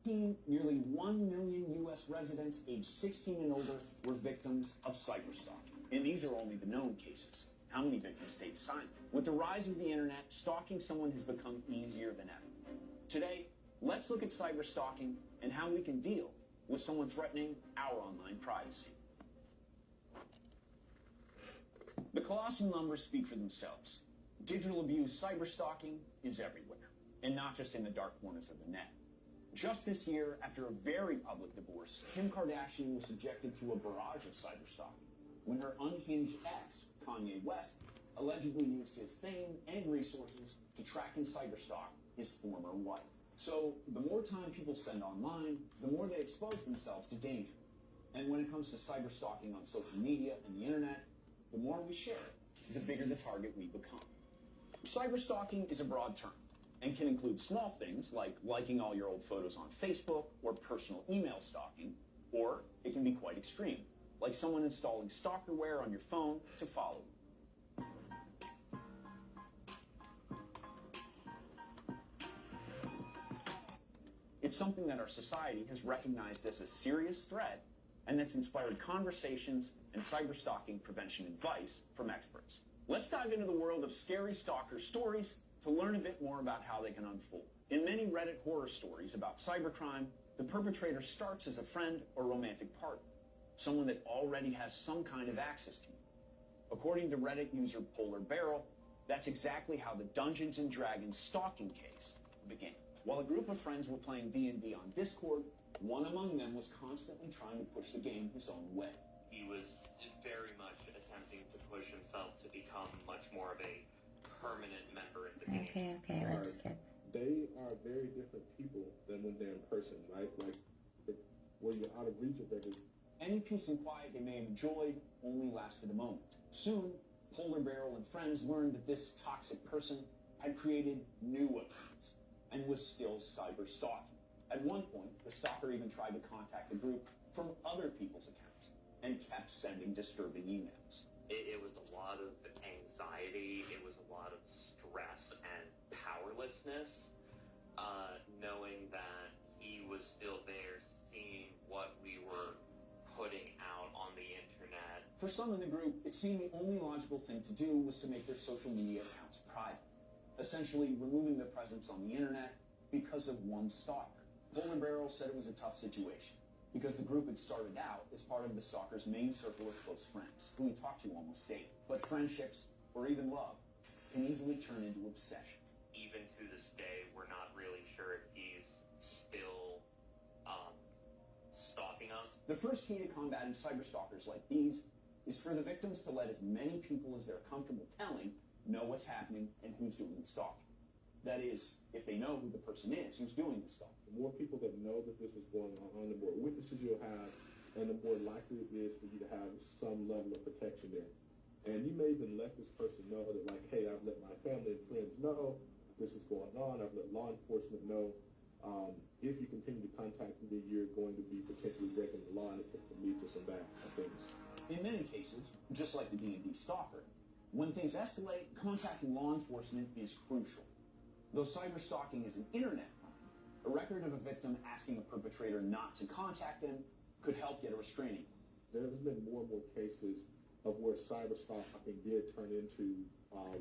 Nearly 1 million U.S. residents aged 16 and older were victims of cyberstalking. And these are only the known cases. How many victims stayed silent? With the rise of the internet, stalking someone has become easier than ever. Today, let's look at cyberstalking and how we can deal with someone threatening our online privacy. The colossal numbers speak for themselves. Digital abuse, cyberstalking is everywhere, and not just in the dark corners of the net. Just this year, after a very public divorce, Kim Kardashian was subjected to a barrage of cyberstalking when her unhinged ex, Kanye West, allegedly used his fame and resources to track and cyberstalk his former wife. So the more time people spend online, the more they expose themselves to danger. And when it comes to cyberstalking on social media and the internet, the more we share it, the bigger the target we become. Cyberstalking is a broad term and can include small things like liking all your old photos on Facebook or personal email stalking, or it can be quite extreme, like someone installing stalkerware on your phone to follow you. It's something that our society has recognized as a serious threat and that's inspired conversations and cyberstalking prevention advice from experts. Let's dive into the world of scary stalker stories to learn a bit more about how they can unfold. In many Reddit horror stories about cybercrime, the perpetrator starts as a friend or romantic partner, someone that already has some kind of access to you. According to Reddit user Polar Barrel, that's exactly how the Dungeons & Dragons stalking case began. While a group of friends were playing D&D on Discord, one among them was constantly trying to push the game his own way. He was very much attempting to push himself to become much more of a permanent member in the game. Okay, let's skip. They are very different people than when they're in person, right? Like, when you're out of reach of everything. Any peace and quiet they may have enjoyed only lasted a moment. Soon, Polar Barrel and friends learned that this toxic person had created new accounts and was still cyber stalking. At one point, the stalker even tried to contact the group from other people's accounts and kept sending disturbing emails. It was a lot of anxiety, it was a lot of stress and powerlessness, knowing that he was still there, seeing what we were putting out on the internet. For some in the group, it seemed the only logical thing to do was to make their social media accounts private, essentially removing their presence on the internet because of one stalker. Polar Barrel said it was a tough situation because the group had started out as part of the stalker's main circle of close friends, who he talked to almost daily. But friendships, or even love, can easily turn into obsession. Even to this day, we're not really sure if he's still stalking us. The first key to combating cyberstalkers like these is for the victims to let as many people as they're comfortable telling know what's happening and who's doing the stalking. That is, if they know who the person is who's doing the stalking. The more people that know that this is going on, the more witnesses you'll have, and the more likely it is for you to have some level of protection there. And you may even let this person know that, like, hey, I've let my family and friends know this is going on. I've let law enforcement know. If you continue to contact me, you're going to be potentially breaking the law, and it could lead to some bad things. In many cases, just like the D&D stalker, when things escalate, contacting law enforcement is crucial. Though cyberstalking is an internet crime, a record of a victim asking a perpetrator not to contact them could help get a restraining order. There's been more and more cases of where cyberstalking did turn into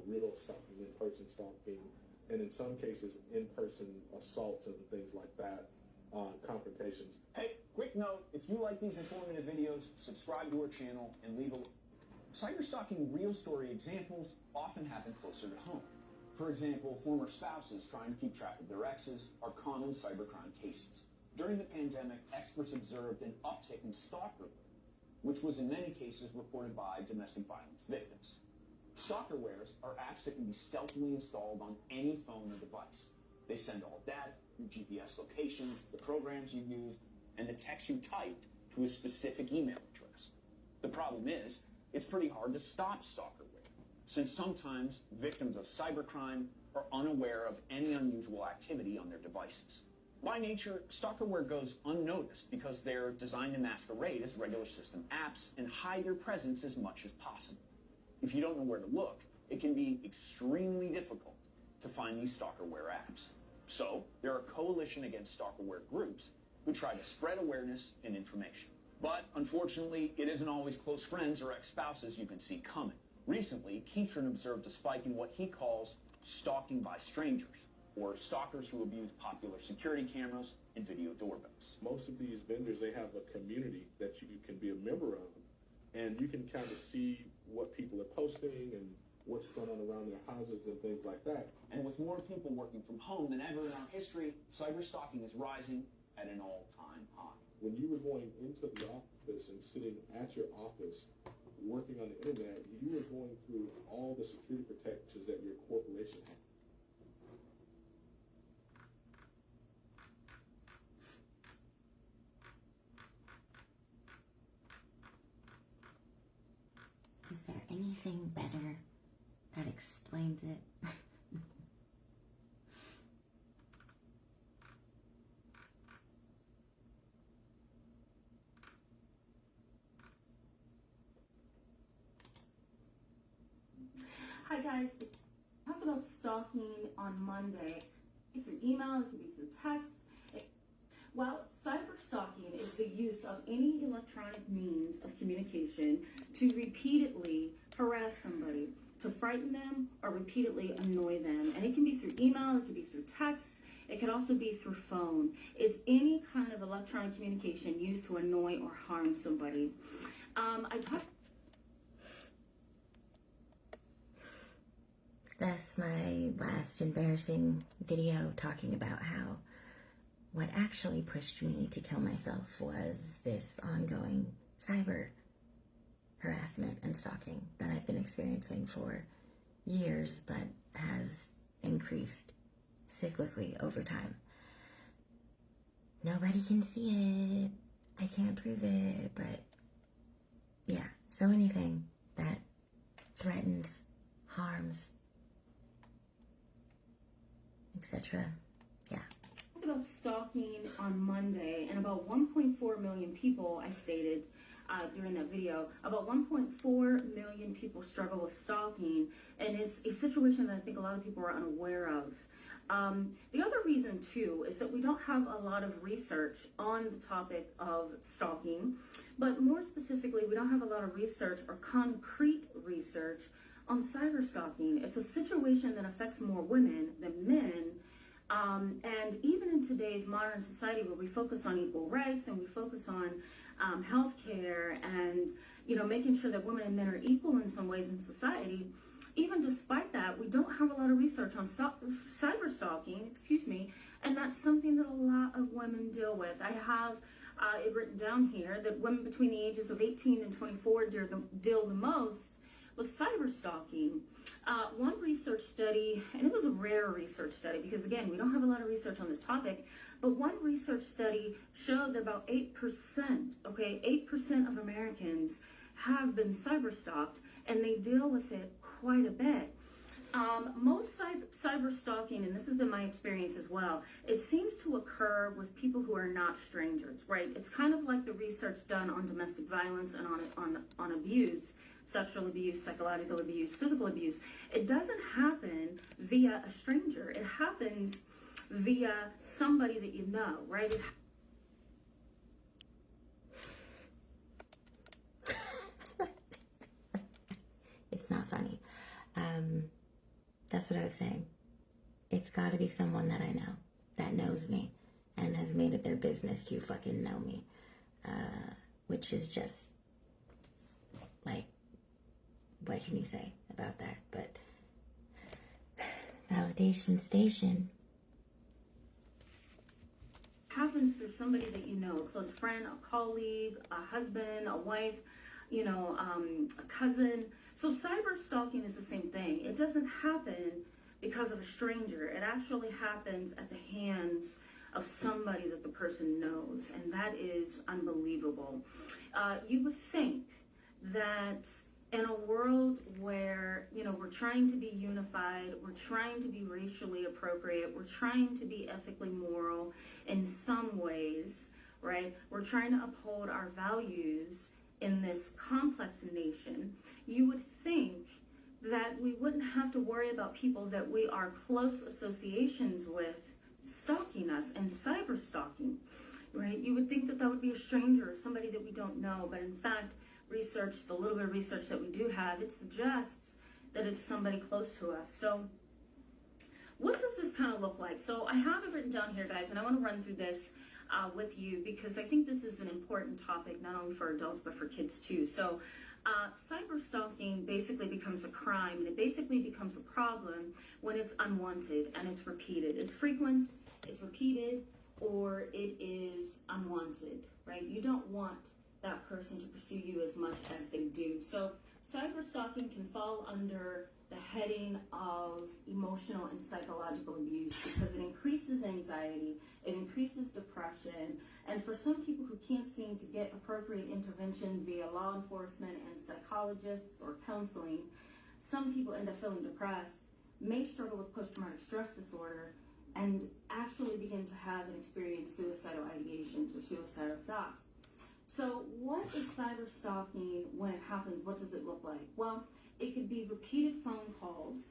real stalking, in-person stalking, and in some cases, in-person assaults and things like that, confrontations. Hey, quick note, if you like these informative videos, subscribe to our channel and leave a... Cyberstalking real story examples often happen closer to home. For example, former spouses trying to keep track of their exes are common cybercrime cases. During the pandemic, experts observed an uptick in stalkerware, which was in many cases reported by domestic violence victims. Stalkerwares are apps that can be stealthily installed on any phone or device. They send all data, your GPS location, the programs you used, and the text you typed to a specific email address. The problem is, it's pretty hard to stop stalkerware, since sometimes victims of cybercrime are unaware of any unusual activity on their devices. By nature, stalkerware goes unnoticed because they're designed to masquerade as regular system apps and hide their presence as much as possible. If you don't know where to look, it can be extremely difficult to find these stalkerware apps. So, there are coalition against stalkerware groups who try to spread awareness and information. But, unfortunately, it isn't always close friends or ex-spouses you can see coming. Recently, Keatron observed a spike in what he calls stalking by strangers, or stalkers who abuse popular security cameras and video doorbells. Most of these vendors, they have a community that you can be a member of, and you can kind of see what people are posting and what's going on around their houses and things like that. And with more people working from home than ever in our history, cyber stalking is rising at an all-time high. When you were going into the office and sitting at your office working on the internet, you were going through all the security protections that your corporation had. Is there anything better that explains it? Hi guys, it's talk about stalking on Monday. It could be through email, it could be through text. Well, cyber stalking is the use of any electronic means of communication to repeatedly harass somebody, to frighten them or repeatedly annoy them. And it can be through email, it could be through text, it could also be through phone. It's any kind of electronic communication used to annoy or harm somebody. That's my last embarrassing video talking about how what actually pushed me to kill myself was this ongoing cyber harassment and stalking that I've been experiencing for years, but has increased cyclically over time. Nobody can see it. I can't prove it, but yeah. So anything that threatens, harms, etc. Yeah. About stalking on Monday, and about 1.4 million people, I stated during that video, about 1.4 million people struggle with stalking, and it's a situation that I think a lot of people are unaware of. The other reason too is that we don't have a lot of research on the topic of stalking, but more specifically, we don't have a lot of research or concrete research on cyber stalking. It's a situation that affects more women than men. And even in today's modern society where we focus on equal rights and we focus on healthcare and, making sure that women and men are equal in some ways in society, even despite that, we don't have a lot of research on cyber stalking, and that's something that a lot of women deal with. I have it written down here that women between the ages of 18 and 24 deal the most with cyber stalking. One research study, and it was a rare research study because again, we don't have a lot of research on this topic, but one research study showed that about 8% of Americans have been cyber stalked, and they deal with it quite a bit. Most cyber stalking, and this has been my experience as well, it seems to occur with people who are not strangers, right? It's kind of like the research done on domestic violence and on abuse, sexual abuse, psychological abuse, physical abuse. It doesn't happen via a stranger. It happens via somebody that you know, right? It's not funny. That's what I was saying. It's got to be someone that I know, that knows me, and has made it their business to fucking know me. Which is just, like, what can you say about that? But validation station. Happens through somebody that you know, a close friend, a colleague, a husband, a wife, a cousin. So cyber stalking is the same thing. It doesn't happen because of a stranger. It actually happens at the hands of somebody that the person knows, and that is unbelievable. You would think that in a world where, we're trying to be unified, we're trying to be racially appropriate, we're trying to be ethically moral in some ways, right? We're trying to uphold our values in this complex nation. You would think that we wouldn't have to worry about people that we are close associations with stalking us and cyber stalking, right? You would think that that would be a stranger, somebody that we don't know, but in fact, the little bit of research that we do have, it suggests that it's somebody close to us. So what does this kind of look like? So I have it written down here, guys, and I want to run through this with you because I think this is an important topic, not only for adults, but for kids too. So cyber stalking basically becomes a crime, and it basically becomes a problem when it's unwanted and it's repeated. It's frequent, it's repeated, or it is unwanted, right? You don't want that person to pursue you as much as they do. So cyber stalking can fall under the heading of emotional and psychological abuse because it increases anxiety, it increases depression, and for some people who can't seem to get appropriate intervention via law enforcement and psychologists or counseling, some people end up feeling depressed, may struggle with post-traumatic stress disorder, and actually begin to have and experience suicidal ideations or suicidal thoughts. So what is cyber stalking when it happens? What does it look like? Well, it could be repeated phone calls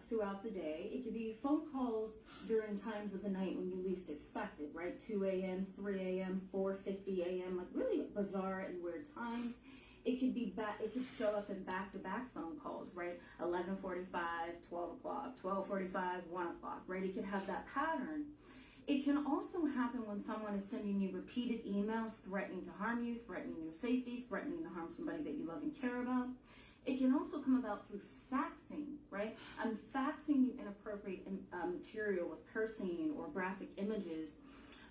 throughout the day. It could be phone calls during times of the night when you least expect it, right? 2 a.m., 3 a.m., 4:50 a.m., like really bizarre and weird times. It could be it could show up in back-to-back phone calls, right? 11:45, 12 o'clock, 12:45, 1 o'clock, right? It could have that pattern. It can also happen when someone is sending you repeated emails threatening to harm you, threatening your safety, threatening to harm somebody that you love and care about. It can also come about through faxing, right? I'm faxing you inappropriate material with cursing or graphic images,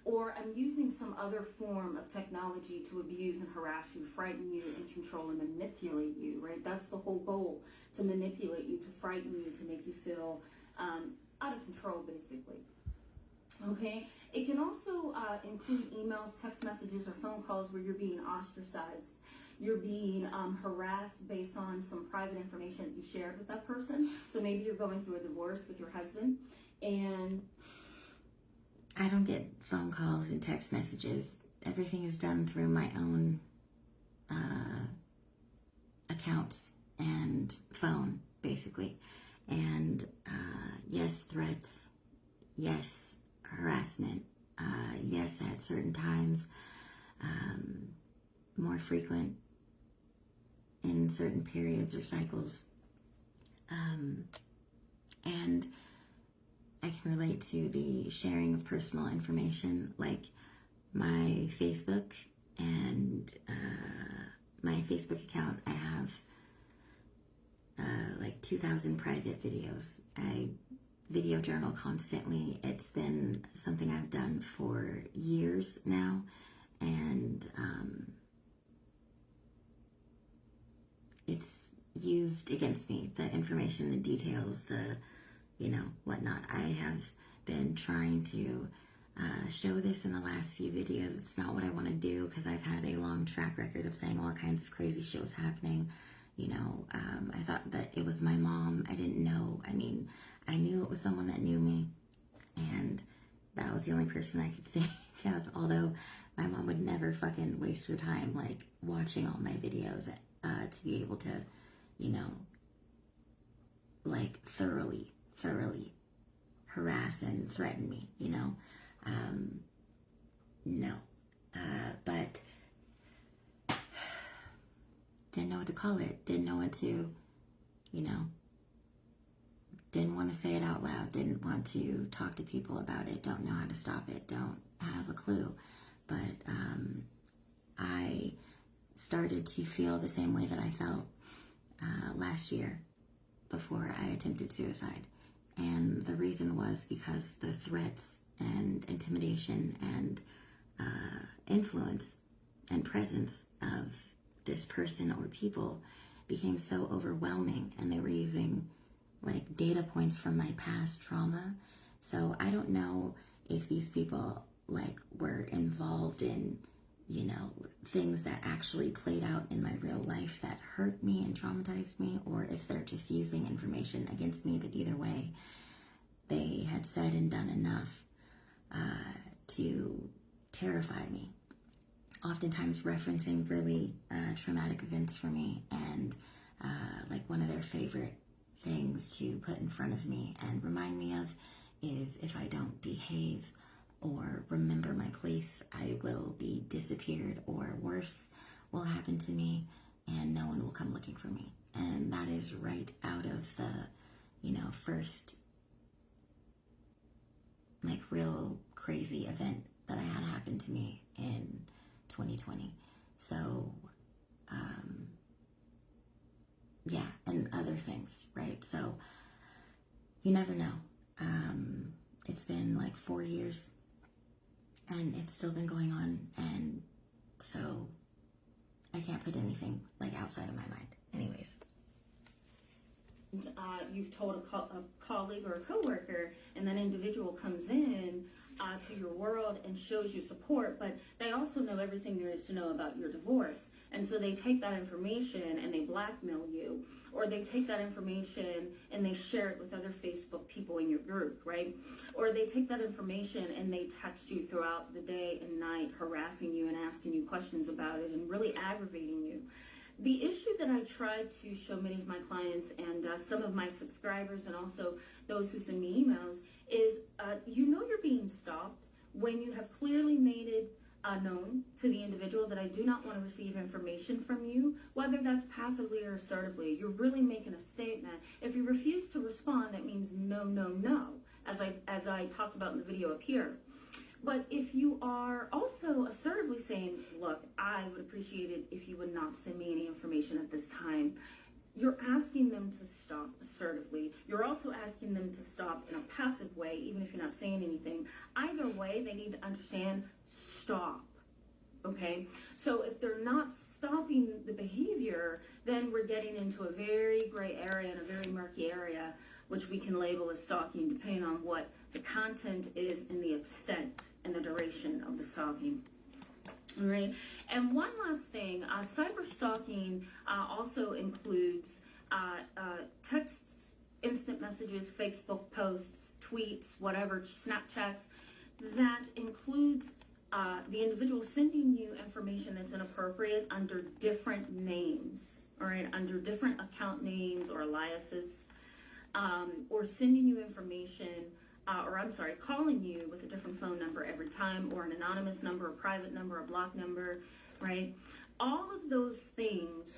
or I'm using some other form of technology to abuse and harass you, frighten you, and control and manipulate you, right? That's the whole goal, to manipulate you, to frighten you, to make you feel out of control, basically. Okay, it can also include emails, text messages, or phone calls where you're being ostracized. You're being harassed based on some private information that you shared with that person. So maybe you're going through a divorce with your husband, and I don't get phone calls and text messages. Everything is done through my own accounts and phone, basically. And yes, threats. Yes, harassment. Yes, at certain times. More frequent in certain periods or cycles. And I can relate to the sharing of personal information, like my Facebook and my Facebook account. I have like 2,000 private videos. I video journal constantly. It's been something I've done for years now, and it's used against me, the information, the details, the whatnot. I have been trying to show this in the last few videos. It's not what I want to do because I've had a long track record of saying all kinds of crazy shit was happening. I thought that it was my mom. I didn't know. I mean, I knew it was someone that knew me, and that was the only person I could think of, although my mom would never fucking waste her time, like, watching all my videos to be able to, like, thoroughly harass and threaten me, no. But didn't know what to call it, didn't know what to, didn't want to say it out loud, didn't want to talk to people about it, don't know how to stop it, don't have a clue. But I started to feel the same way that I felt last year before I attempted suicide. And the reason was because the threats and intimidation and influence and presence of this person or people became so overwhelming, and they were using like data points from my past trauma. So I don't know if these people like were involved in, things that actually played out in my real life that hurt me and traumatized me, or if they're just using information against me. But either way, they had said and done enough to terrify me, oftentimes referencing really traumatic events for me, and like one of their favorite things to put in front of me and remind me of is if I don't behave or remember my place, I will be disappeared, or worse will happen to me and no one will come looking for me. And that is right out of the, first like real crazy event that I had happen to me in 2020. So, yeah, and other things, right? So you never know. It's been like 4 years and it's still been going on, and so I can't put anything like outside of my mind. Anyways. You've told a colleague or a coworker, and that individual comes in to your world and shows you support, but they also know everything there is to know about your divorce. And so they take that information and they blackmail you, or they take that information and they share it with other Facebook people in your group, right? Or they take that information and they text you throughout the day and night, harassing you and asking you questions about it and really aggravating you. The issue that I try to show many of my clients and some of my subscribers, and also those who send me emails, is you're being stopped when you have clearly made it known to the individual that I do not want to receive information from you, whether that's passively or assertively. You're really making a statement. If you refuse to respond, that means no, no, no, as I talked about in the video up here. But if you are also assertively saying, look, I would appreciate it if you would not send me any information at this time, you're asking them to stop assertively. You're also asking them to stop in a passive way, even if you're not saying anything. Either way, they need to understand, stop. Okay? So if they're not stopping the behavior, then we're getting into a very gray area and a very murky area, which we can label as stalking, depending on what the content is and the extent and the duration of the stalking. All right. And one last thing, cyber stalking also includes texts, instant messages, Facebook posts, tweets, whatever, Snapchats. That includes the individual sending you information that's inappropriate under different names, all right, under different account names or aliases, or sending you information, calling you with a different phone number every time, or an anonymous number, a private number, a block number, right? All of those things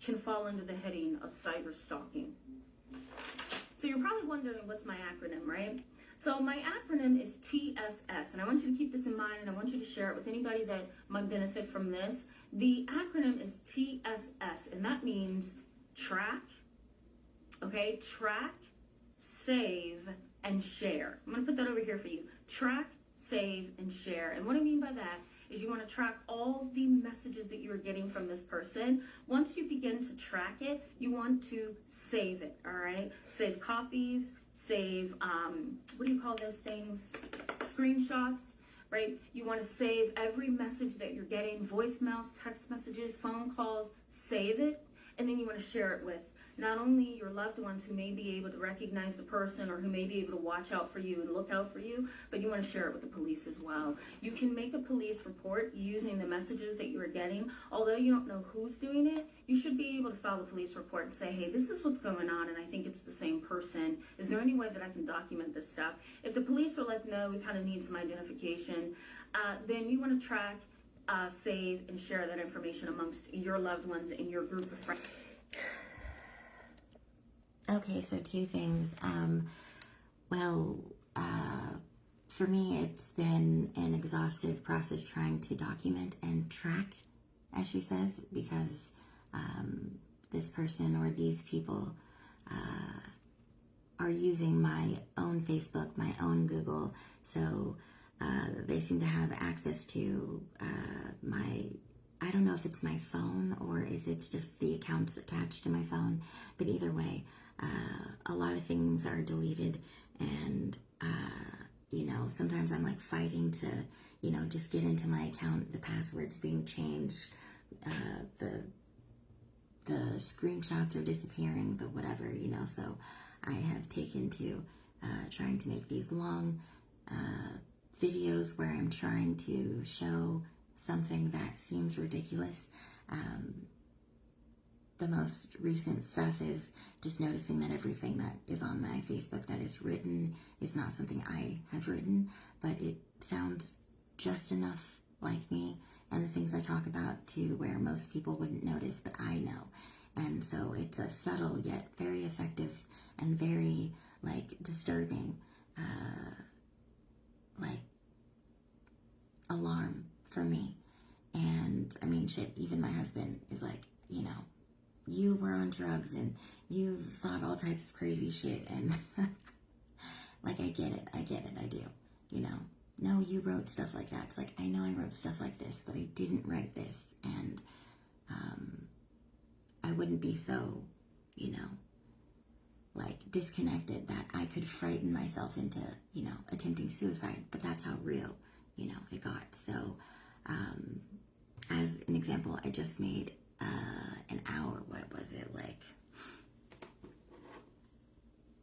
can fall under the heading of cyber stalking. So you're probably wondering, what's my acronym, right? So my acronym is TSS, and I want you to keep this in mind, and I want you to share it with anybody that might benefit from this. The acronym is TSS, and that means track, okay? Track, save, and share. I'm going to put that over here for you. Track, save, and share. And what I mean by that is you want to track all the messages that you're getting from this person. Once you begin to track it, you want to save it, all right? Save copies, save, what do you call those things? Screenshots, right? You want to save every message that you're getting, voicemails, text messages, phone calls, save it, and then you want to share it with not only your loved ones who may be able to recognize the person or who may be able to watch out for you and look out for you, but you want to share it with the police as well. You can make a police report using the messages that you are getting. Although you don't know who's doing it, you should be able to file a police report and say, hey, this is what's going on and I think it's the same person. Is there any way that I can document this stuff? If the police are like, no, we kind of need some identification, then you want to track, save, and share that information amongst your loved ones and your group of friends. Okay, so two things. For me, it's been an exhaustive process trying to document and track, as she says, because this person or these people are using my own Facebook, my own Google, so they seem to have access to I don't know if it's my phone or if it's just the accounts attached to my phone, but either way, a lot of things are deleted, and sometimes I'm like fighting to just get into my account, the password's being changed, the screenshots are disappearing, but whatever, so I have taken to trying to make these long videos where I'm trying to show something that seems ridiculous, the most recent stuff is just noticing that everything that is on my Facebook that is written is not something I have written, but it sounds just enough like me and the things I talk about to where most people wouldn't notice, but I know. And so it's a subtle yet very effective and very, like, disturbing, like, alarm for me. And I mean, shit, even my husband is like, you know, you were on drugs and you thought all types of crazy shit. And like, I get it, I do, you know. No, you wrote stuff like that. It's like, I know I wrote stuff like this, but I didn't write this. And I wouldn't be so, you know, like, disconnected that I could frighten myself into, you know, attempting suicide. But that's how real, you know, it got. So, as an example, I just made an hour. What was it like?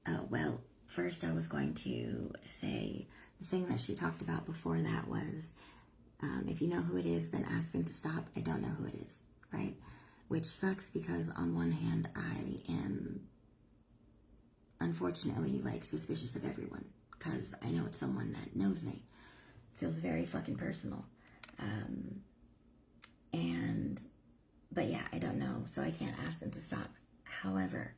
Oh, well, first I was going to say the thing that she talked about before that was, if you know who it is, then ask them to stop. I don't know who it is, right? Which sucks because on one hand, I am unfortunately, like, suspicious of everyone because I know it's someone that knows me. Feels very fucking personal. But yeah, I don't know, so I can't ask them to stop. However,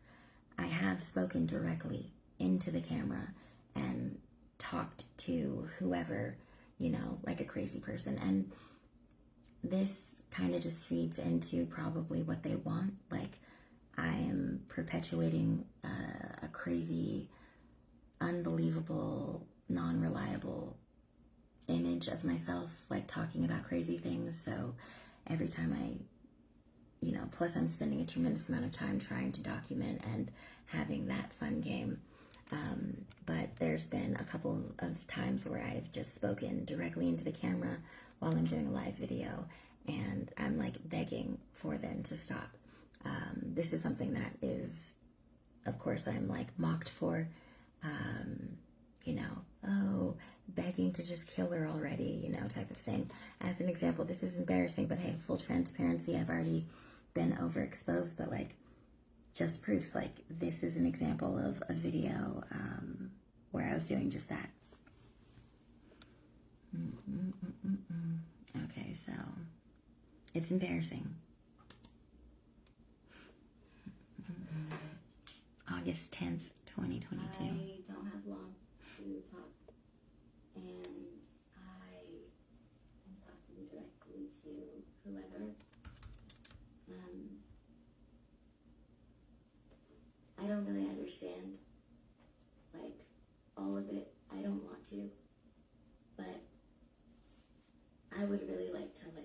I have spoken directly into the camera and talked to whoever, you know, like a crazy person. And this kind of just feeds into probably what they want. Like, I am perpetuating a crazy, unbelievable, non-reliable image of myself, like talking about crazy things. So every time I, you know, plus I'm spending a tremendous amount of time trying to document and having that fun game. But there's been a couple of times where I've just spoken directly into the camera while I'm doing a live video, and I'm like begging for them to stop. This is something that is, of course, I'm like mocked for, you know, oh, begging to just kill her already, you know, type of thing. As an example, this is embarrassing, but hey, full transparency, I've already been overexposed, but like, just proofs, like, this is an example of a video where I was doing just that. Okay, so it's embarrassing. August 10th, 2022. I don't have long to talk, and I am talking directly to whoever. I don't really understand, like, all of it. I don't want to, but I would really like to live.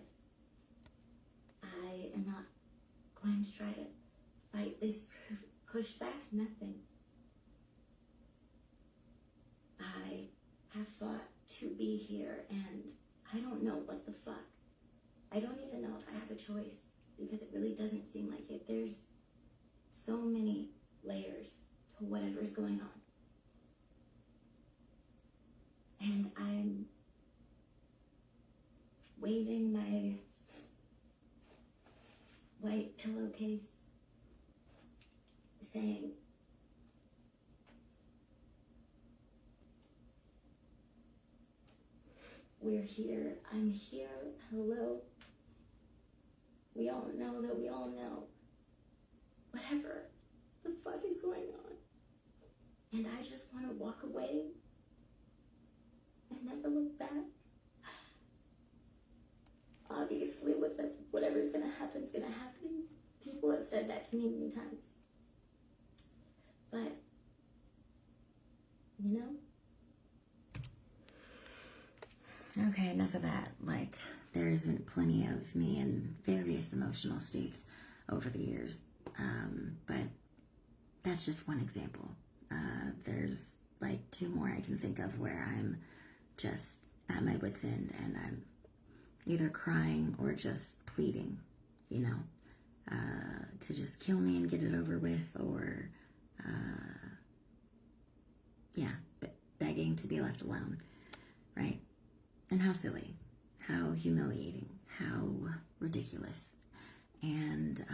I am not going to try to fight this, push back, nothing. I have fought to be here, and I don't know what the fuck. I don't even know if I have a choice, because it really doesn't seem like it. There's so many layers to whatever's going on. And I'm waving my white pillowcase, saying, we're here, I'm here, hello. We all know that we all know. Whatever the fuck is going on. And I just want to walk away and never look back. Obviously, whatever's gonna happen is gonna happen. People have said that to me many times. But, you know? Okay, enough of that. Like, there's plenty of me in various emotional states over the years. But that's just one example. There's like two more I can think of where I'm just at my wit's end and I'm either crying or just pleading, you know, to just kill me and get it over with, or, begging to be left alone, right? And how silly, how humiliating, how ridiculous. And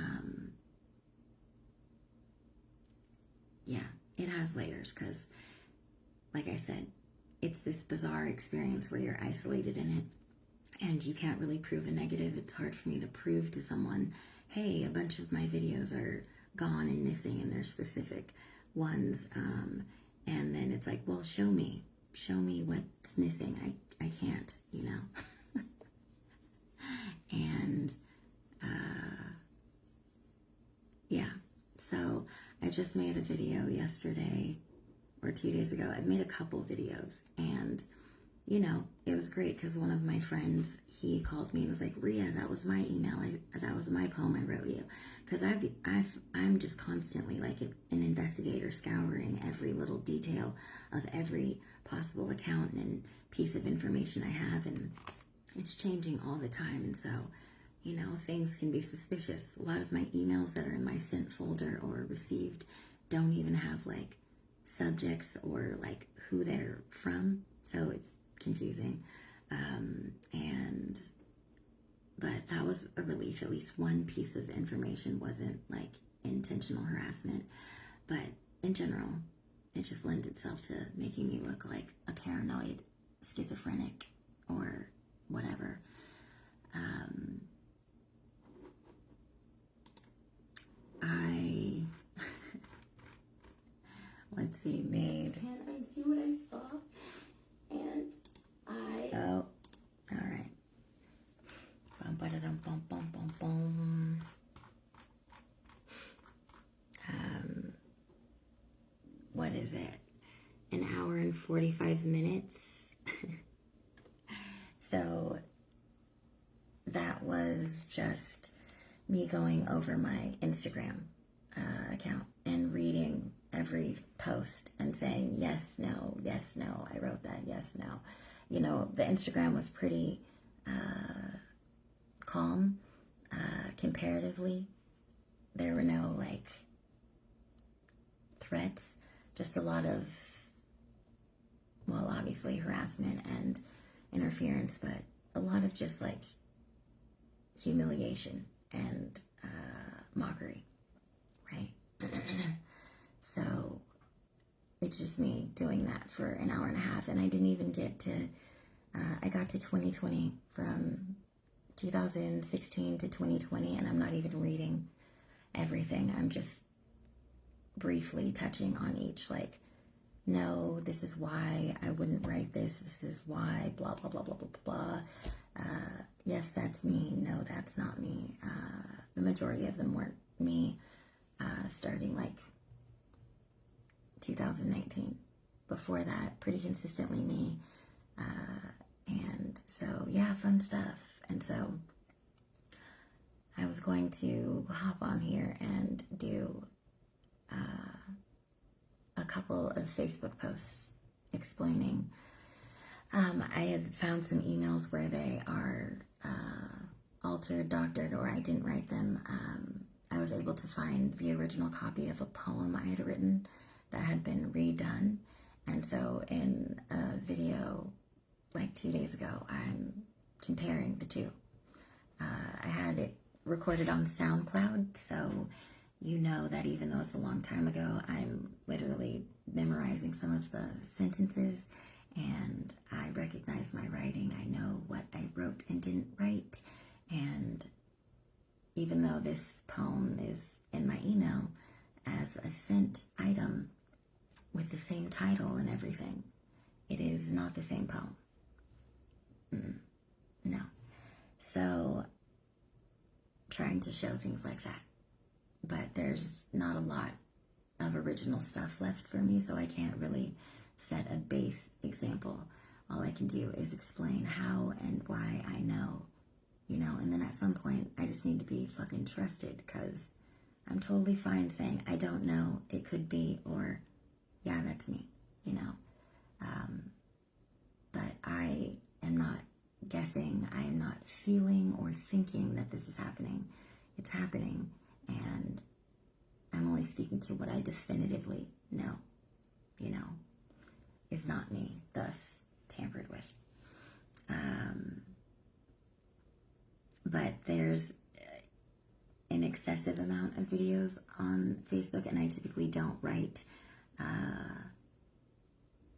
yeah, it has layers because, like I said, it's this bizarre experience where you're isolated in it and you can't really prove a negative. It's hard for me to prove to someone, hey, a bunch of my videos are gone and missing and they're specific ones. And then it's like, well, show me what's missing. I can't, you know. And yeah, so I just made a video yesterday or 2 days ago. I made a couple videos, and you know, it was great because one of my friends, he called me and was like, Ria, that was my email. That was my poem I wrote you. Because I'm just constantly like an investigator, scouring every little detail of every possible account and piece of information I have, and it's changing all the time. And so, you know, things can be suspicious. A lot of my emails that are in my sent folder or received don't even have like subjects or like who they're from. So it's confusing. But that was a relief. At least one piece of information wasn't like intentional harassment. But in general, it just lends itself to making me look like a paranoid schizophrenic or whatever. Let's see, made. Can I see what I saw? And I. Oh, all right. Bum, ba-da-dum, bum, bum, bum, bum. What is it? An hour and 45 minutes. So that was just me going over my Instagram account and reading every post and saying yes, no, I wrote that, yes, no. You know, the Instagram was pretty calm comparatively. There were no like threats, just a lot of, well, obviously harassment and interference, but a lot of just like humiliation and mockery, right? So it's just me doing that for an hour and a half, and I didn't even get to, I got to 2020 from 2016 to 2020, and I'm not even reading everything. I'm just briefly touching on each, like, no, this is why I wouldn't write this. This is why, blah, blah, blah, blah, blah, blah. Yes, that's me. No, that's not me. The majority of them weren't me, starting like 2019. Before that, pretty consistently me. And so, yeah, fun stuff. And so I was going to hop on here and do a couple of Facebook posts explaining. I had found some emails where they are altered, doctored, or I didn't write them. I was able to find the original copy of a poem I had written that had been redone. And so in a video like 2 days ago, I'm comparing the two. I had it recorded on SoundCloud, so you know that even though it's a long time ago, I'm literally memorizing some of the sentences, and I recognize my writing. I know what I wrote and didn't write. And even though this poem is in my email as a sent item with the same title and everything, it is not the same poem. No. So, trying to show things like that. But there's not a lot of original stuff left for me, so I can't really set a base example. All I can do is explain how and why I know, you know, and then at some point I just need to be fucking trusted, because I'm totally fine saying I don't know, it could be, or yeah, that's me, you know. But I am not guessing, I am not feeling or thinking that this is happening. It's happening, and I'm only speaking to what I definitively know, you know, is not me, thus tampered with. But there's an excessive amount of videos on Facebook, and I typically don't write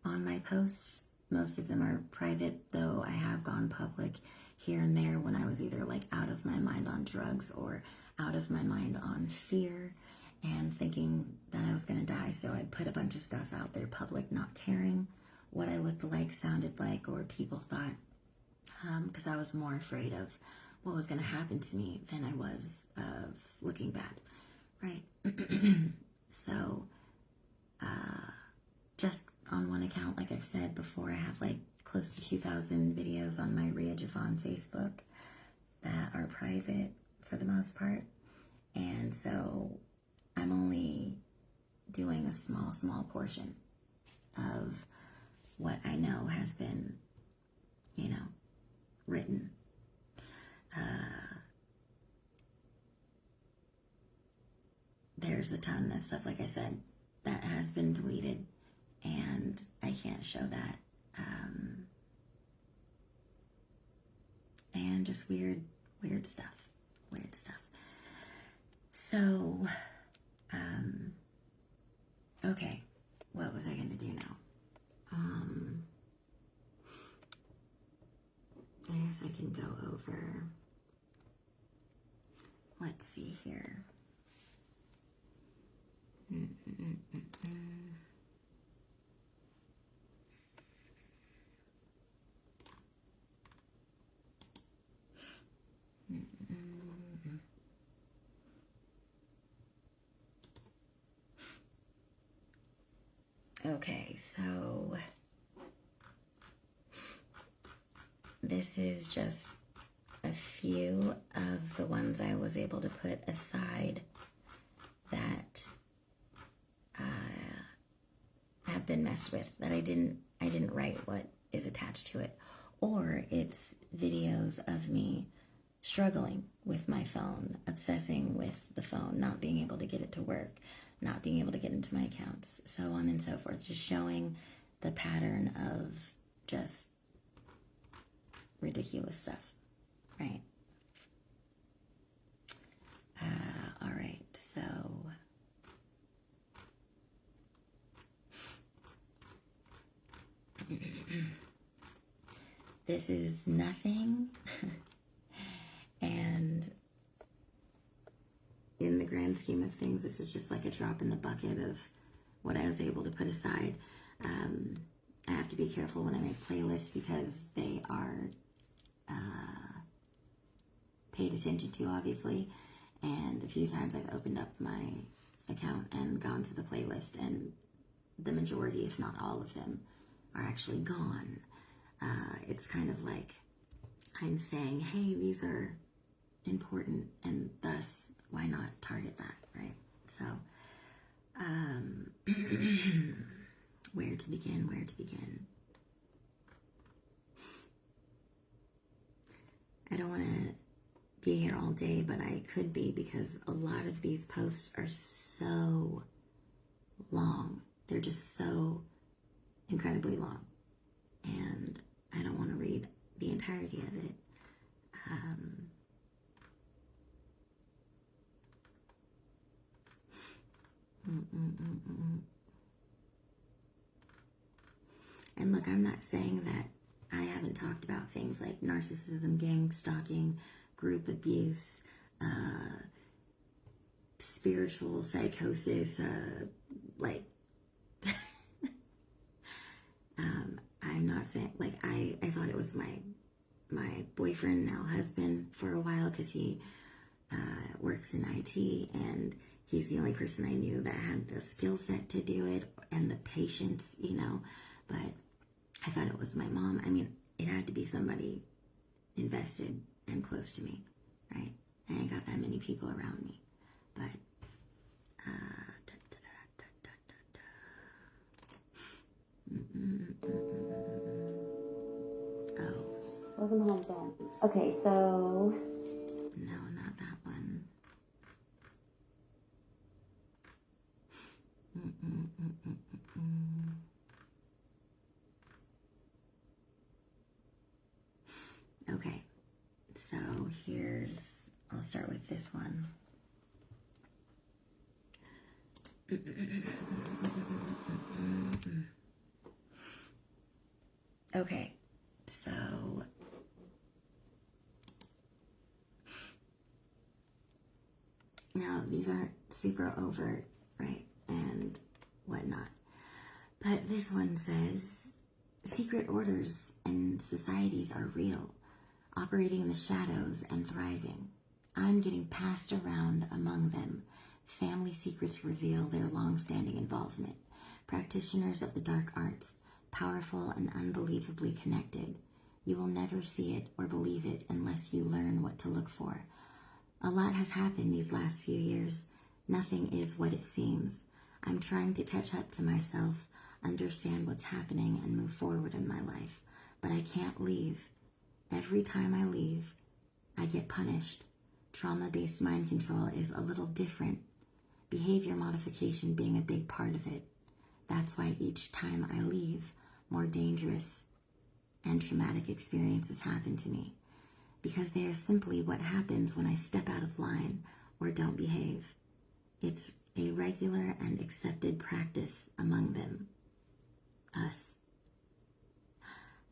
on my posts. Most of them are private, though I have gone public here and there when I was either like out of my mind on drugs or out of my mind on fear and thinking that I was going to die. So I'd put a bunch of stuff out there public, not caring what I looked like, sounded like, or people thought, because I was more afraid of what was going to happen to me than I was of looking bad, right? So just on one account, like I've said before, I have like close to 2,000 videos on my Ria Javon Facebook that are private for the most part. And so I'm only doing a small portion of what I know has been, you know, written. There's a ton of stuff, like I said, that has been deleted, and I can't show that. And just weird stuff. So, okay, what was I going to do now? I guess I can go over, let's see here. Okay, so this is just a few of the ones I was able to put aside that have been messed with, that I didn't write what is attached to it, or it's videos of me struggling with my phone, obsessing with the phone, not being able to get it to work, not being able to get into my accounts, so on and so forth, just showing the pattern of just ridiculous stuff, right? All right, so this is nothing, and in the grand scheme of things, this is just like a drop in the bucket of what I was able to put aside. I have to be careful when I make playlists because they are paid attention to, obviously. And a few times I've opened up my account and gone to the playlist, and the majority, if not all of them, are actually gone. It's kind of like I'm saying, hey, these are important, and thus, why not target that, right? So, where to begin? I don't want to be here all day, but I could be, because a lot of these posts are so long. They're just so incredibly long, and I don't want to read the entirety of it. And look, I'm not saying that I haven't talked about things like narcissism, gang stalking, group abuse, spiritual psychosis, like, I'm not saying, like, I thought it was my boyfriend, now husband, for a while, because he works in IT, and he's the only person I knew that had the skill set to do it and the patience, you know, but I thought it was my mom. I mean, it had to be somebody invested and close to me, right? I ain't got that many people around me, but oh, Welcome home, Dad. Okay, so no, not that one. Okay, so I'll start with this one. Okay, so now these aren't super overt, right, and whatnot. But this one says, secret orders and societies are real, operating in the shadows and thriving. I'm getting passed around among them. Family secrets reveal their long-standing involvement. Practitioners of the dark arts, powerful and unbelievably connected. You will never see it or believe it unless you learn what to look for. A lot has happened these last few years. Nothing is what it seems. I'm trying to catch up to myself, understand what's happening, and move forward in my life. But I can't leave. Every time I leave, I get punished. Trauma-based mind control is a little different. Behavior modification being a big part of it. That's why each time I leave, more dangerous and traumatic experiences happen to me. Because they are simply what happens when I step out of line or don't behave. It's a regular and accepted practice among them. Us.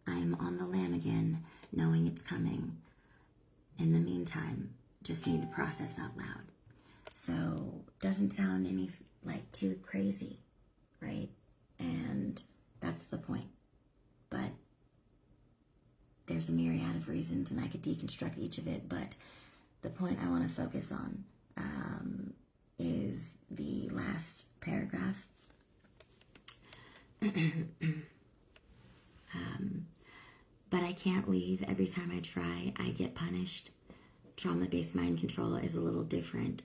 I am on the lam again, knowing it's coming. In the meantime, just need to process out loud. So, doesn't sound any like too crazy, right? And that's the point. But there's a myriad of reasons, and I could deconstruct each of it, but the point I want to focus on is the last paragraph. But I can't leave. Every time I try, I get punished. Trauma-based mind control is a little different.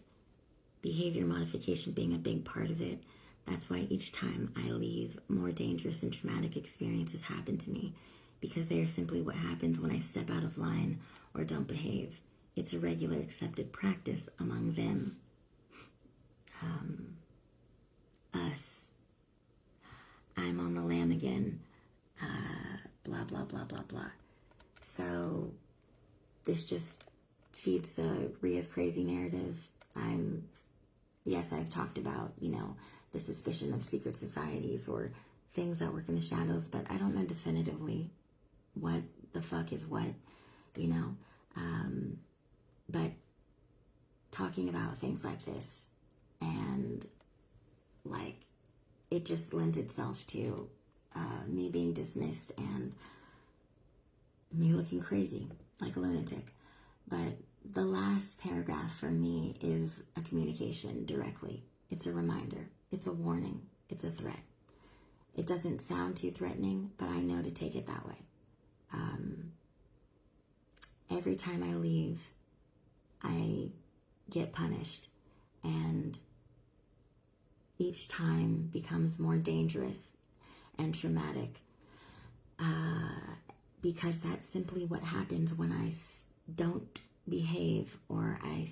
Behavior modification being a big part of it. That's why each time I leave, more dangerous and traumatic experiences happen to me, because they are simply what happens when I step out of line or don't behave. It's a regular accepted practice among them. Us. I'm on the lam again. Blah, blah, blah, blah, blah. So this just feeds the Ria's crazy narrative. I've talked about, the suspicion of secret societies or things that work in the shadows, but I don't know definitively what the fuck is what, but talking about things like this and it just lends itself to me being dismissed and me looking crazy like a lunatic. But the last paragraph for me is a communication directly. It's a reminder. It's a warning. It's a threat. It doesn't sound too threatening, but I know to take it that way. Every time I leave, I get punished, and each time becomes more dangerous and traumatic, because that's simply what happens when I don't behave or I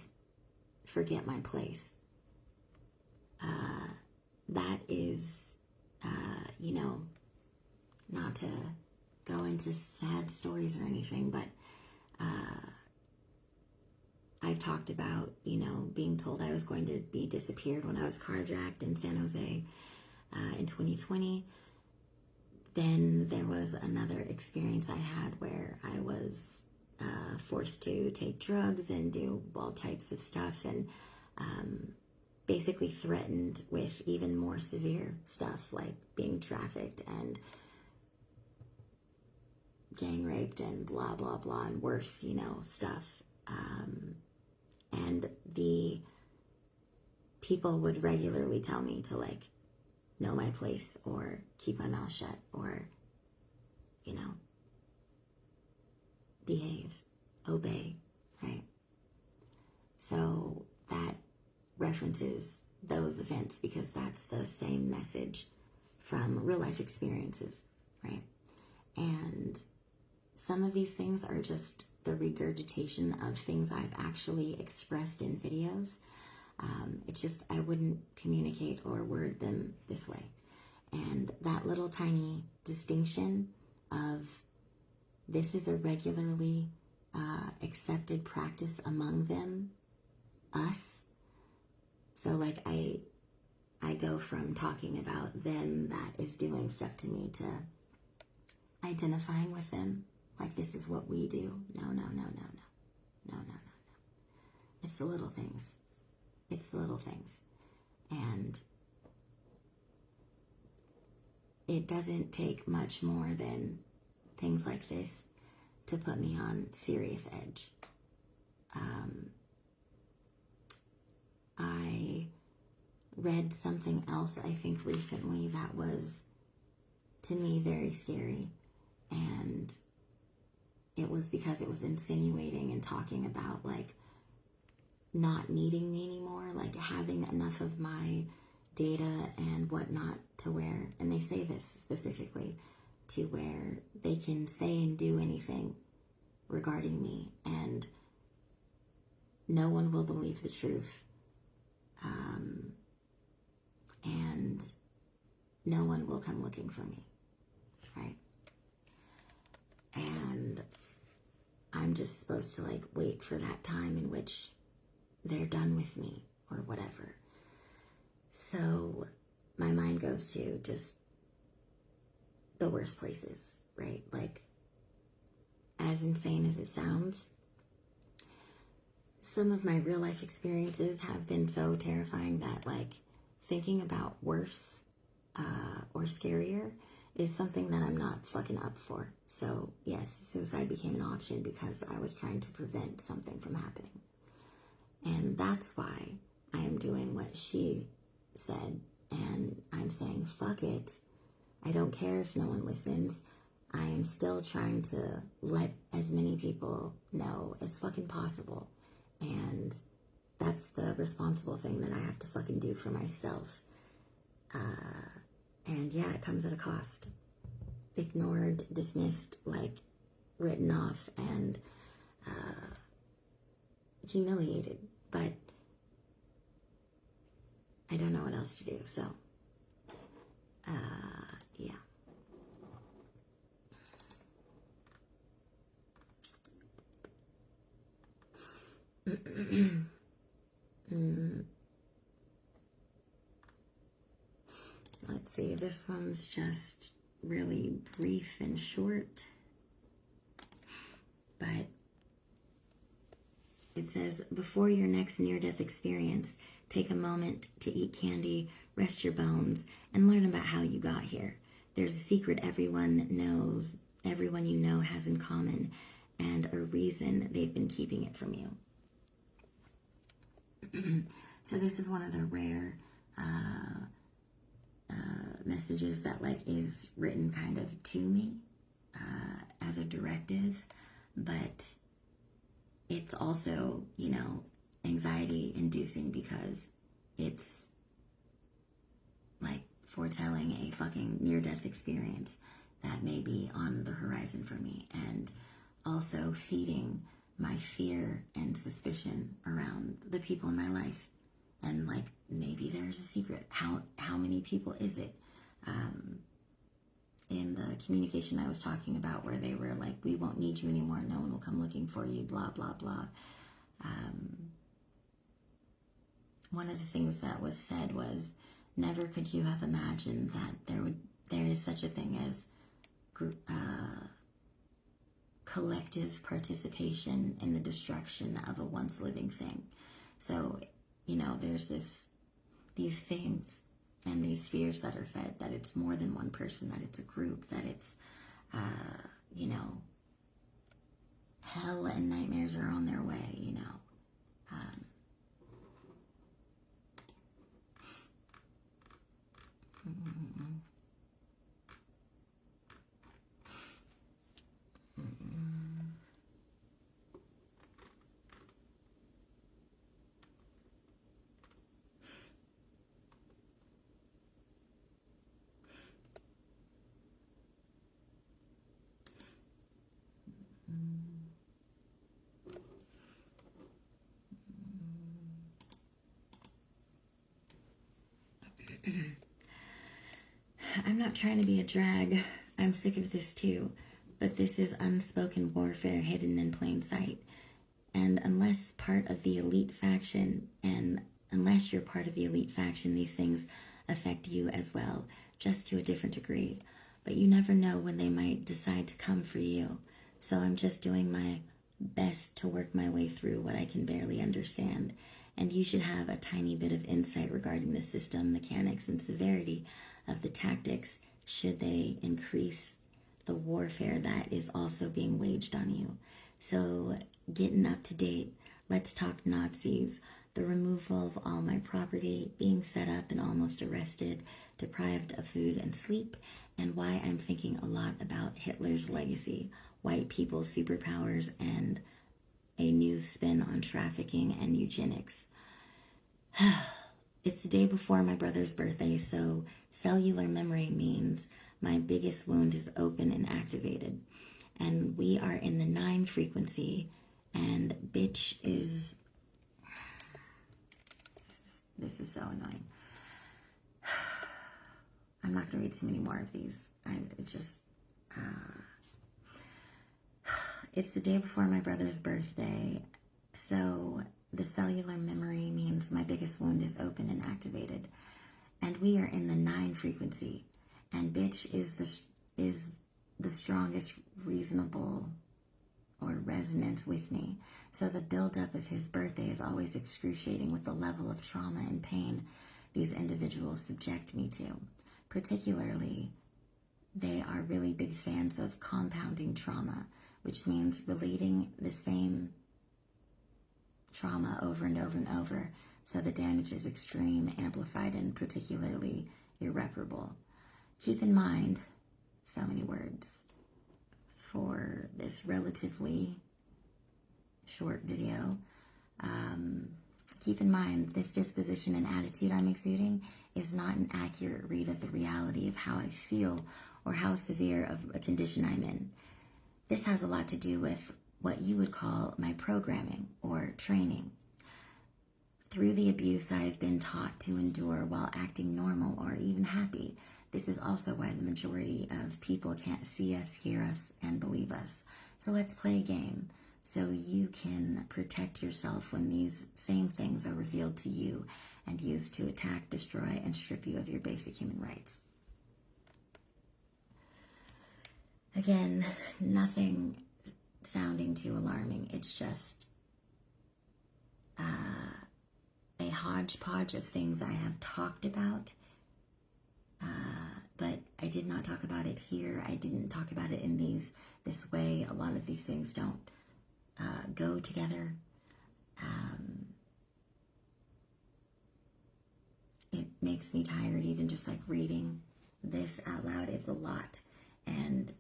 forget my place. That is, not to go into sad stories or anything, but I've talked about, being told I was going to be disappeared when I was carjacked in San Jose in 2020. Then there was another experience I had where I was forced to take drugs and do all types of stuff, and basically threatened with even more severe stuff like being trafficked and gang raped and blah, blah, blah, and worse, stuff. And the people would regularly tell me to know my place or keep my mouth shut or, behave, obey, right? So that references those events because that's the same message from real life experiences, right? And some of these things are just the regurgitation of things I've actually expressed in videos. It's just I wouldn't communicate or word them this way. And that little tiny distinction of this is a regularly accepted practice among them, us. So I go from talking about them that is doing stuff to me to identifying with them. Like, this is what we do. No, no, no, no, no. No, no, no, no. It's the little things. It's the little things. And it doesn't take much more than things like this to put me on serious edge. I read something else, I think, recently that was, to me, very scary. And it was because it was insinuating and talking about, like, not needing me anymore, like having enough of my data and whatnot to where, and they say this specifically, to where they can say and do anything regarding me and no one will believe the truth. And no one will come looking for me, right? And I'm just supposed to, like, wait for that time in which they're done with me or whatever. So my mind goes to just the worst places, right? Like, as insane as it sounds, some of my real life experiences have been so terrifying that, like, thinking about worse or scarier is something that I'm not fucking up for. So yes, suicide became an option because I was trying to prevent something from happening. And that's why I am doing what she said. And I'm saying, fuck it. I don't care if no one listens. I am still trying to let as many people know as fucking possible. And that's the responsible thing that I have to fucking do for myself. And yeah, it comes at a cost. Ignored, dismissed, like, written off, and humiliated. But I don't know what else to do, so yeah. Let's see, this one's just really brief and short, but it says, before your next near-death experience, take a moment to eat candy, rest your bones, and learn about how you got here. There's a secret everyone you know has in common, and a reason they've been keeping it from you. So this is one of the rare messages that, like, is written kind of to me as a directive, but it's also, you know, anxiety inducing because it's like foretelling a fucking near-death experience that may be on the horizon for me, and also feeding my fear and suspicion around the people in my life. And, like, maybe there's a secret. How many people is it? In the communication I was talking about, where they were like, we won't need you anymore, no one will come looking for you, blah, blah, blah. One of the things that was said was, never could you have imagined that there is such a thing as collective participation in the destruction of a once living thing. So, you know, there's these things and these fears that are fed, that it's more than one person, that it's a group, that it's, you know, hell and nightmares are on their way, you know. I'm not trying to be a drag. I'm sick of this too. But this is unspoken warfare hidden in plain sight. And unless you're part of the elite faction, these things affect you as well, just to a different degree. But you never know when they might decide to come for you. So I'm just doing my best to work my way through what I can barely understand. And you should have a tiny bit of insight regarding the system, mechanics, and severity of the tactics should they increase the warfare that is also being waged on you. So getting up to date, let's talk Nazis, the removal of all my property, being set up and almost arrested, deprived of food and sleep, and why I'm thinking a lot about Hitler's legacy, white people's superpowers, and a new spin on trafficking and eugenics. It's the day before my brother's birthday, so cellular memory means my biggest wound is open and activated. And we are in the 9 frequency, and bitch is... This is so annoying. I'm not going to read too many more of these. It's the day before my brother's birthday, so the cellular memory means my biggest wound is open and activated. And we are in the 9 frequency, and bitch is the strongest reasonable or resonance with me. So the buildup of his birthday is always excruciating with the level of trauma and pain these individuals subject me to. Particularly, they are really big fans of compounding trauma, which means relating the same trauma over and over and over, so the damage is extreme, amplified, and particularly irreparable. Keep in mind, so many words for this relatively short video. Keep in mind, this disposition and attitude I'm exuding is not an accurate read of the reality of how I feel or how severe of a condition I'm in. This has a lot to do with what you would call my programming or training. Through the abuse I have been taught to endure while acting normal or even happy. This is also why the majority of people can't see us, hear us, and believe us. So let's play a game so you can protect yourself when these same things are revealed to you and used to attack, destroy, and strip you of your basic human rights. Again, nothing sounding too alarming. It's just a hodgepodge of things I have talked about, but I did not talk about it here. I didn't talk about it in this way. A lot of these things don't go together. It makes me tired even just like reading this out loud. It's a lot, and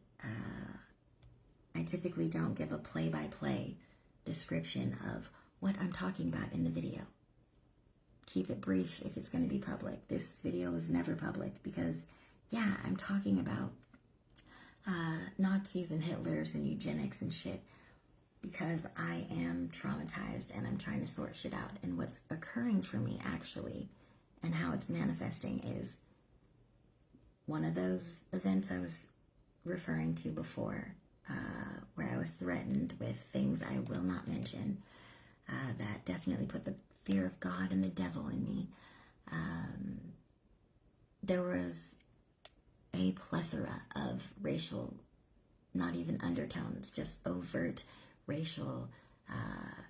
I typically don't give a play-by-play description of what I'm talking about in the video. Keep it brief if it's going to be public. This video is never public because, yeah, I'm talking about Nazis and Hitlers and eugenics and shit because I am traumatized and I'm trying to sort shit out. And what's occurring for me, actually, and how it's manifesting is one of those events I was referring to before, where I was threatened with things I will not mention, that definitely put the fear of God and the devil in me. There was a plethora of racial, not even undertones, just overt racial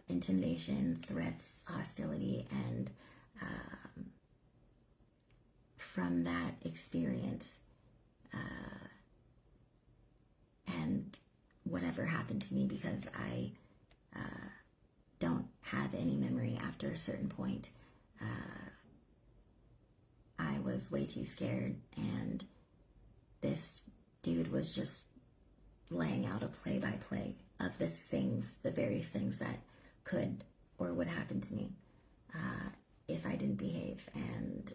intimidation, threats, hostility, and from that experience and whatever happened to me, because I don't have any memory after a certain point, I was way too scared, and this dude was just laying out a play-by-play of the things, the various things that could or would happen to me if I didn't behave, and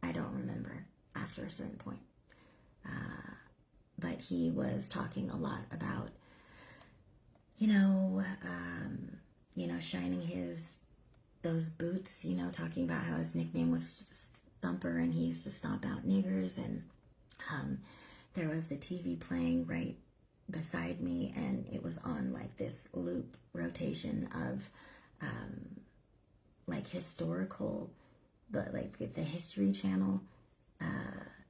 I don't remember after a certain point. But he was talking a lot about, shining those boots, talking about how his nickname was Thumper and he used to stomp out niggers, and there was the TV playing right beside me, and it was on like this loop rotation of like historical the History Channel,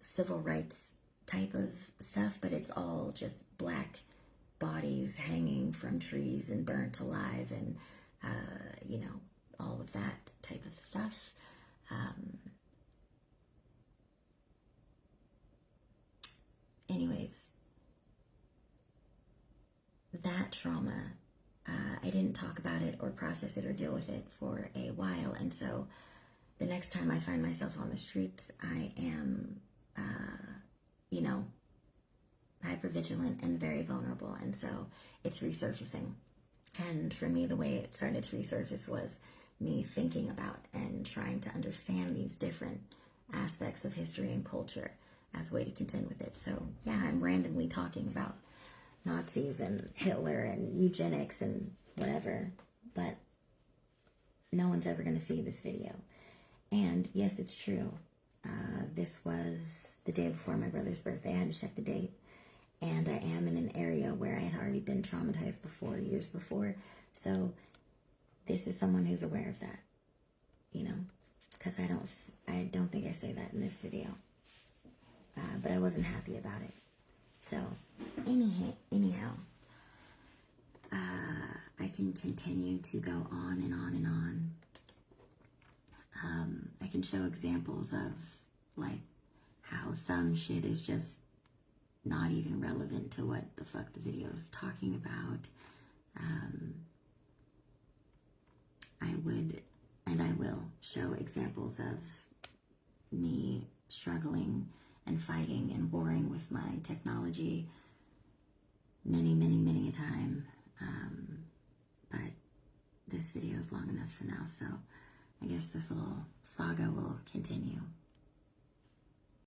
civil rights type of stuff, but it's all just black bodies hanging from trees and burnt alive, and you know, all of that type of stuff. Anyways, that trauma, I didn't talk about it or process it or deal with it for a while, and so the next time I find myself on the streets, I am, you know, hypervigilant and very vulnerable, and so it's resurfacing. And for me, the way it started to resurface was me thinking about and trying to understand these different aspects of history and culture as a way to contend with it. So yeah, I'm randomly talking about Nazis and Hitler and eugenics and whatever, but no one's ever going to see this video. And yes, it's true. This was the day before my brother's birthday. I had to check the date. And I am in an area where I had already been traumatized before, years before. So this is someone who's aware of that, you know, because I don't think I say that in this video. But I wasn't happy about it. So anyhow, I can continue to go on and on and on. I can show examples of like how some shit is just not even relevant to what the fuck the video is talking about. I would, and I will, show examples of me struggling and fighting and warring with my technology many a time. But this video is long enough for now, so I guess this little saga will continue.